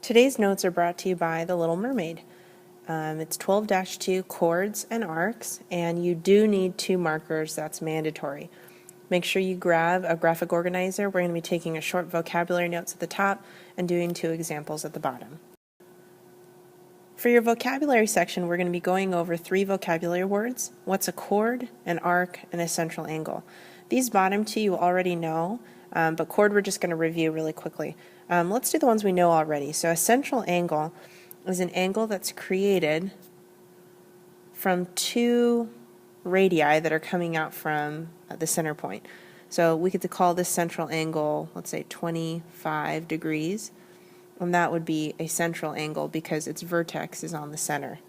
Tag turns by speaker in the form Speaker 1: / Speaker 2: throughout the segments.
Speaker 1: Today's notes are brought to you by The Little Mermaid. It's 12-2 chords and arcs, and you do need 2 markers. That's mandatory. Make sure you grab a graphic organizer. We're going to be taking a short vocabulary notes at the top and doing 2 examples at the bottom. For your vocabulary section, we're going to be going over 3 vocabulary words: what's a chord, an arc, and a central angle. These bottom 2 you already know, but chord we're just going to review really quickly. Let's do the ones we know already. So a central angle is an angle that's created from 2 radii that are coming out from the center point. So we could call this central angle, let's say 25 degrees, and that would be a central angle because its vertex is on the center.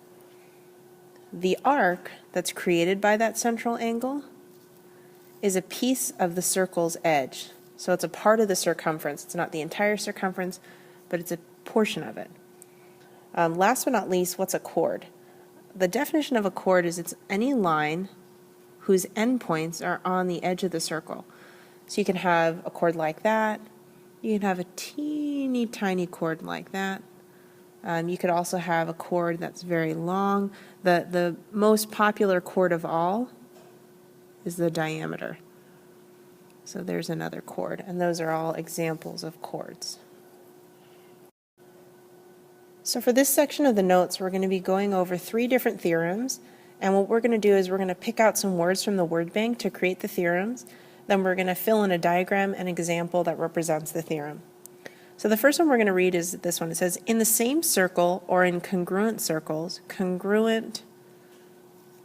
Speaker 1: The arc that's created by that central angle is a piece of the circle's edge. So it's a part of the circumference. It's not the entire circumference, but it's a portion of it. Last but not least, what's a chord? The definition of a chord is it's any line whose endpoints are on the edge of the circle. So you can have a chord like that. You can have a teeny tiny chord like that. You could also have a chord that's very long. The most popular chord of all is the diameter. So there's another chord, and those are all examples of chords. So for this section of the notes, we're going to be going over 3 different theorems, and what we're going to do is we're going to pick out some words from the word bank to create the theorems. Then we're going to fill in a diagram and example that represents the theorem. So the first one we're going to read is this one. It says, in the same circle or in congruent circles, congruent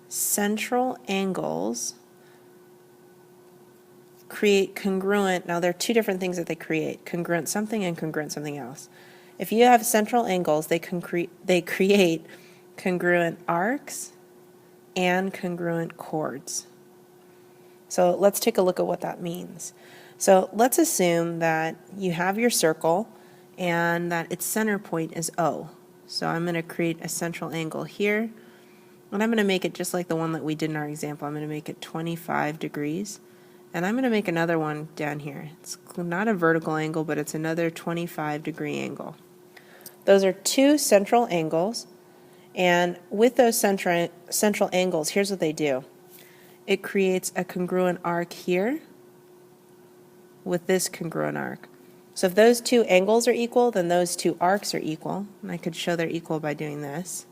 Speaker 1: central angles create congruent. Now there are 2 different things that they create: congruent something and congruent something else. If you have central angles, they create congruent arcs and congruent chords. So let's take a look at what that means. So let's assume that you have your circle and that its center point is O. So I'm going to create a central angle here, and I'm going to make it just like the one that we did in our example. I'm going to make it 25 degrees. And I'm going to make another one down here. It's not a vertical angle, but it's another 25-degree angle. Those are 2 central angles, and with those central angles, here's what they do. It creates a congruent arc here with this congruent arc. So if those 2 angles are equal, then those 2 arcs are equal, and I could show they're equal by doing this.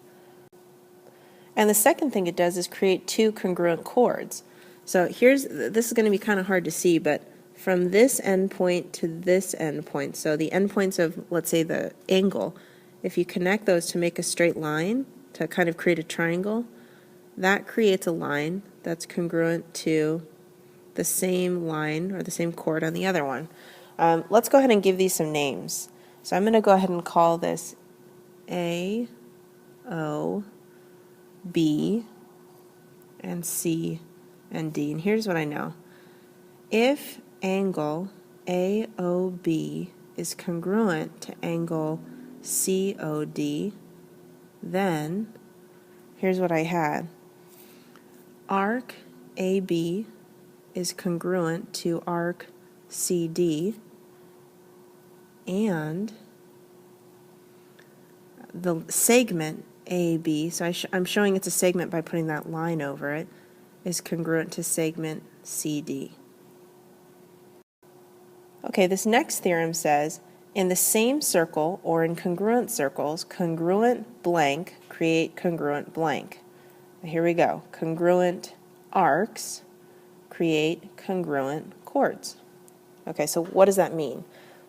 Speaker 1: And the second thing it does is create 2 congruent chords. So this is going to be kind of hard to see, but from this endpoint to this endpoint, so the endpoints of, let's say, the angle, if you connect those to make a straight line, to kind of create a triangle, that creates a line that's congruent to the same line or the same chord on the other one. Let's go ahead and give these some names. So I'm going to go ahead and call this A, O, B, and C, and D. And here's what I know. If angle AOB is congruent to angle COD, then here's what I had. Arc AB is congruent to arc CD, and the segment AB, so I'm showing it's a segment by putting that line over it, is congruent to segment CD. Okay, this next theorem says, in the same circle or in congruent circles, congruent blank create congruent blank. Now here we go. Congruent arcs create congruent chords. Okay, so what does that mean?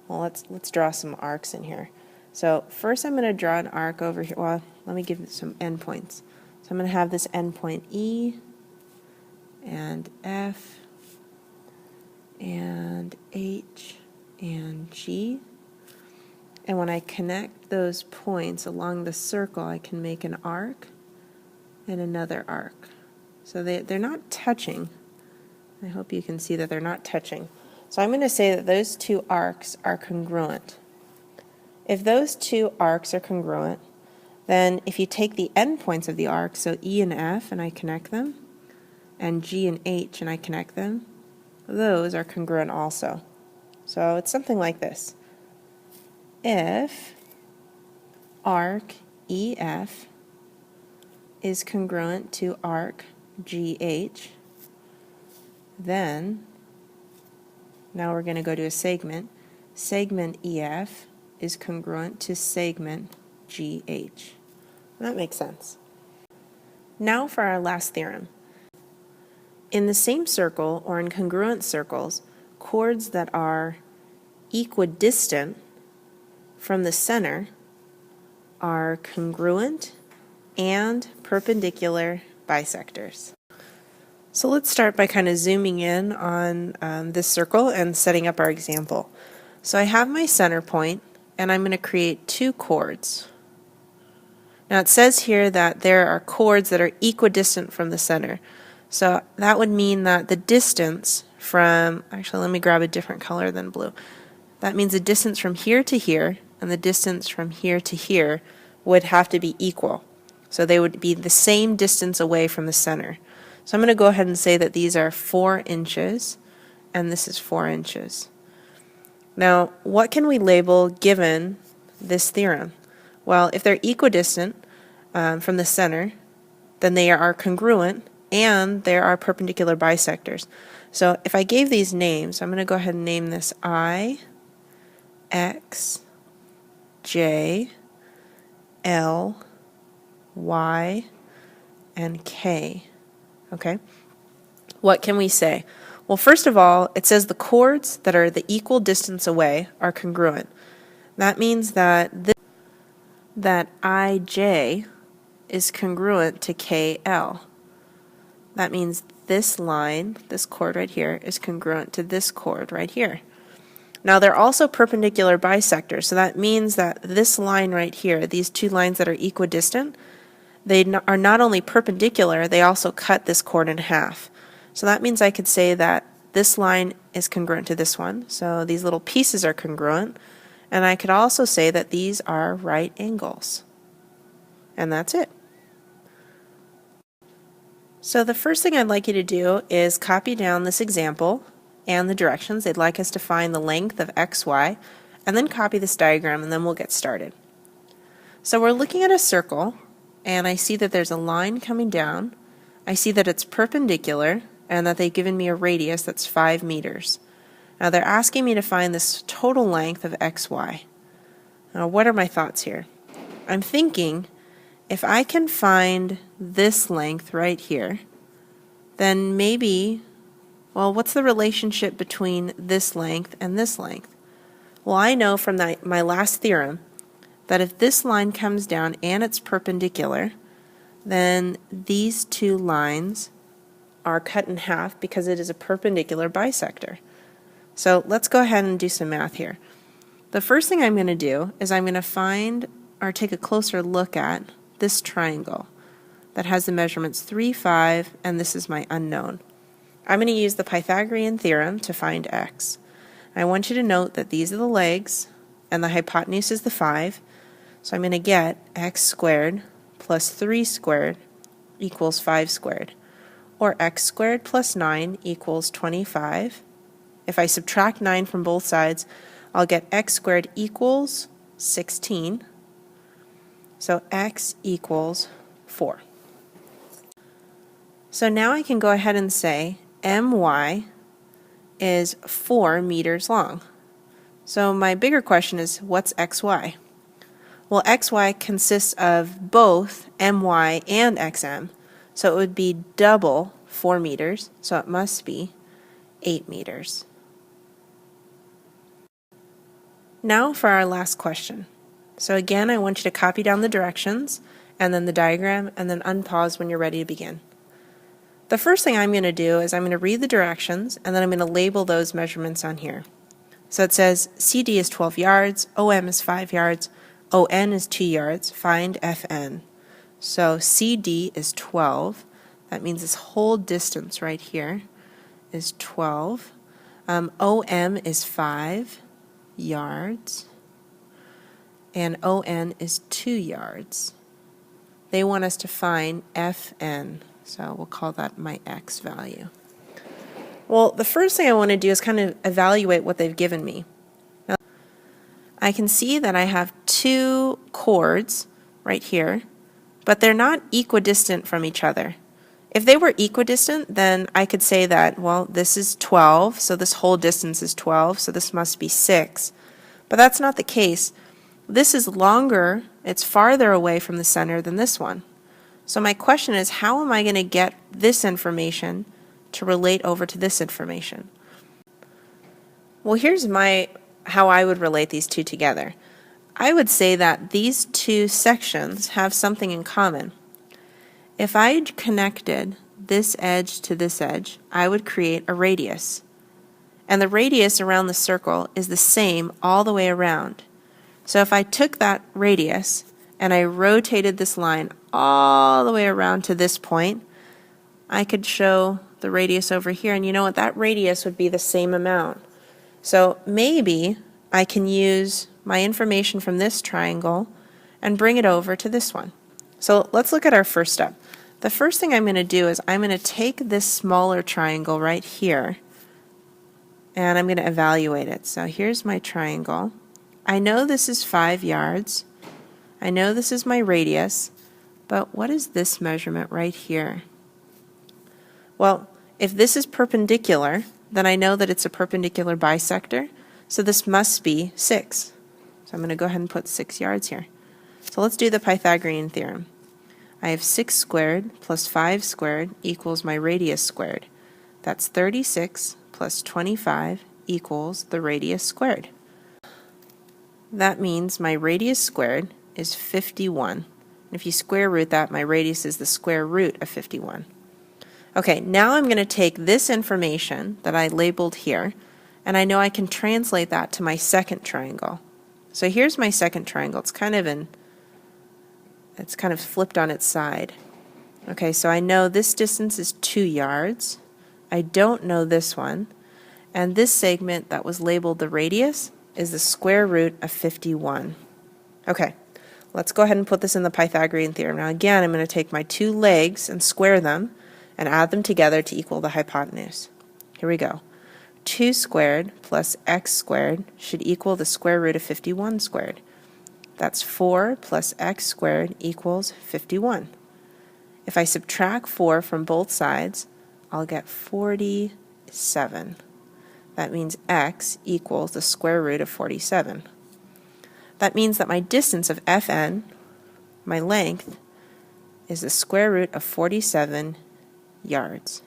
Speaker 1: Well, let's draw some arcs in here. So first I'm going to draw an arc over here. Well, let me give it some endpoints. So I'm going to have this endpoint E and F and H and G. And when I connect those points along the circle, I can make an arc and another arc. So they're not touching. I hope you can see that they're not touching. So I'm going to say that those 2 arcs are congruent. If those 2 arcs are congruent, then if you take the endpoints of the arc, so E and F, and I connect them, and G and H, and I connect them, those are congruent also. So it's something like this. If arc EF is congruent to arc GH. Then, now we're going to go to a segment. Segment EF is congruent to segment GH. That makes sense. Now for our last theorem. In the same circle or in congruent circles, chords that are equidistant from the center are congruent and perpendicular bisectors. So let's start by kind of zooming in on this circle and setting up our example. So I have my center point, and I'm going to create two chords. Now it says here that there are chords that are equidistant from the center. So that would mean that the distance from, actually let me grab a different color than blue. That means the distance from here to here and the distance from here to here would have to be equal. So they would be the same distance away from the center. So I'm going to go ahead and say that these are 4 inches and this is 4 inches. Now, what can we label given this theorem? Well, if they're equidistant from the center, then they are congruent and there are perpendicular bisectors. So if I gave these names, I'm going to go ahead and name this I, X, J, L, Y, and K. Okay? What can we say? Well, first of all, it says the chords that are the equal distance away are congruent. That means that IJ is congruent to KL. That means this line, this chord right here, is congruent to this chord right here. Now they're also perpendicular bisectors, so that means that this line right here, these two lines that are equidistant, they are not only perpendicular, they also cut this chord in half. So that means I could say that this line is congruent to this one, so these little pieces are congruent, and I could also say that these are right angles. And that's it. So the first thing I'd like you to do is copy down this example and the directions. They'd like us to find the length of XY, and then copy this diagram, and then we'll get started. So we're looking at a circle, and I see that there's a line coming down. I see that it's perpendicular, and that they've given me a radius that's 5 meters. Now they're asking me to find this total length of XY. Now what are my thoughts here? I'm thinking if I can find this length right here, then maybe, well, what's the relationship between this length and this length? Well, I know from my last theorem that if this line comes down and it's perpendicular, then these two lines are cut in half because it is a perpendicular bisector. So let's go ahead and do some math here. The first thing I'm going to do is I'm going to find or take a closer look at this triangle that has the measurements 3, 5, and this is my unknown. I'm going to use the Pythagorean theorem to find x. I want you to note that these are the legs and the hypotenuse is the 5. So I'm going to get x squared plus 3 squared equals 5 squared. Or x squared plus 9 equals 25. If I subtract 9 from both sides, I'll get x squared equals 16. So x equals 4. So now I can go ahead and say my is 4 meters long. So my bigger question is, what's xy? Well, xy consists of both my and xm, so it would be double 4 meters, so it must be 8 meters. Now for our last question. So again, I want you to copy down the directions, and then the diagram, and then unpause when you're ready to begin. The first thing I'm going to do is I'm going to read the directions, and then I'm going to label those measurements on here. So it says CD is 12 yards, OM is 5 yards, ON is 2 yards, find FN. So CD is 12. That means this whole distance right here is 12. OM is 5 yards, and ON is 2 yards. They want us to find FN, so we'll call that my X value. Well, the first thing I want to do is kind of evaluate what they've given me. Now, I can see that I have two chords right here, but they're not equidistant from each other. If they were equidistant, then I could say that, well, this is 12, so this whole distance is 12, so this must be 6. But that's not the case. This is longer, it's farther away from the center than this one. So my question is, how am I going to get this information to relate over to this information? Well, here's how I would relate these two together. I would say that these two sections have something in common. If I connected this edge to this edge, I would create a radius. And the radius around the circle is the same all the way around. So if I took that radius and I rotated this line all the way around to this point, I could show the radius over here, and you know what? That radius would be the same amount. So maybe I can use my information from this triangle and bring it over to this one. So let's look at our first step. The first thing I'm going to do is I'm going to take this smaller triangle right here and I'm going to evaluate it. So here's my triangle. I know this is 5 yards. I know this is my radius, but what is this measurement right here? Well, if this is perpendicular, then I know that it's a perpendicular bisector, so this must be 6. So I'm going to go ahead and put 6 yards here. So let's do the Pythagorean theorem. I have 6 squared plus 5 squared equals my radius squared. That's 36 plus 25 equals the radius squared. That means my radius squared is 51. If you square root that, my radius is the square root of 51. Okay, now I'm going to take this information that I labeled here, and I know I can translate that to my second triangle. So here's my second triangle. It's kind of flipped on its side. Okay, so I know this distance is 2 yards. I don't know this one. And this segment that was labeled the radius is the square root of 51. Okay, let's go ahead and put this in the Pythagorean theorem. Now again, I'm going to take my two legs and square them and add them together to equal the hypotenuse. Here we go. 2 squared plus x squared should equal the square root of 51 squared. That's 4 plus x squared equals 51. If I subtract 4 from both sides, I'll get 47. That means x equals the square root of 47. That means that my distance of Fn, my length, is the square root of 47 yards.